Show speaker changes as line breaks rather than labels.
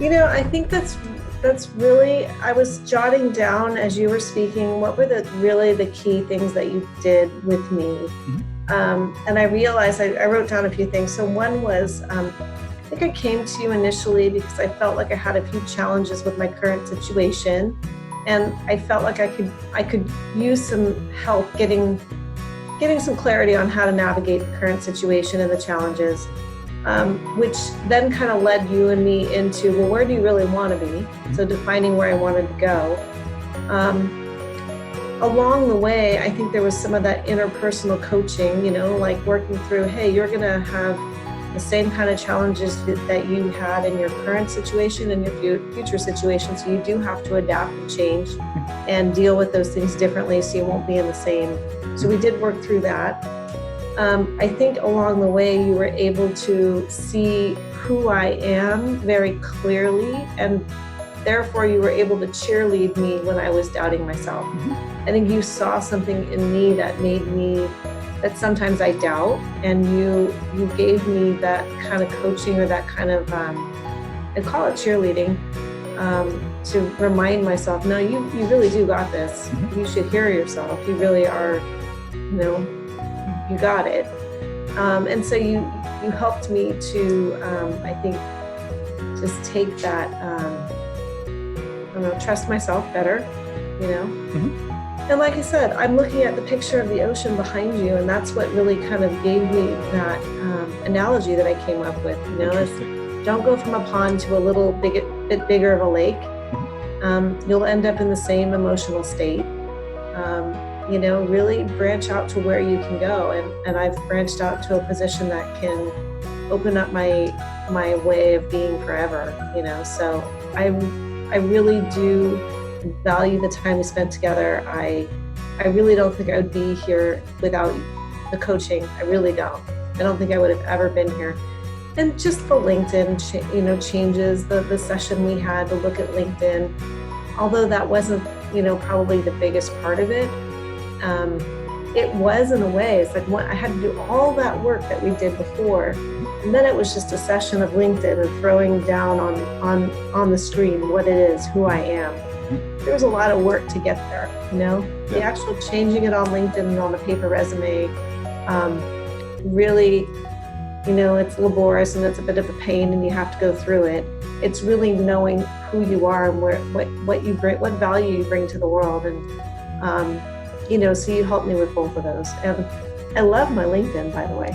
I think that's really, I was jotting down as you were speaking, what were the key things that you did with me? And I realized I wrote down a few things. So one was, I think I came to you initially because I felt like I had a few challenges with my current situation. And I felt like I could use some help getting some clarity on how to navigate the current situation and the challenges. Which then kind of led you and me into, well, where do you really want to be? So defining where I wanted to go. Along the way, I think there was some of that interpersonal coaching, like working through, hey, you're going to have the same kind of challenges that you had in your current situation and your future situation. So you do have to adapt and change and deal with those things differently so you won't be in the same. So we did work through that. I think along the way, you were able to see who I am very clearly, and therefore you were able to cheerlead me when I was doubting myself. I think you saw something in me that that sometimes I doubt, and you gave me that kind of coaching or that kind of, I call it cheerleading, to remind myself, no, you really do got this. You should hear yourself. You really are, you got it. And so you helped me to, I think, just take that, trust myself better, And like I said, I'm looking at the picture of the ocean behind you, and that's what really kind of gave me that analogy that I came up with, is don't go from a pond to a little bit bigger of a lake. You'll end up in the same emotional state. Really branch out to where you can go. And I've branched out to a position that can open up my way of being forever, So I really do value the time we spent together. I really don't think I would be here without the coaching. I really don't. I don't think I would have ever been here. And just the LinkedIn, changes, the session we had to look at LinkedIn, although that wasn't, probably the biggest part of it. It was in a way. It's like I had to do all that work that we did before, and then it was just a session of LinkedIn and throwing down on the screen what it is, who I am. There was a lot of work to get there, The actual changing it on LinkedIn and on a paper resume, really, it's laborious and it's a bit of a pain and you have to go through it. It's really knowing who you are and what you bring, what value you bring to the world, and so you helped me with both of those. And I love my LinkedIn, by the way.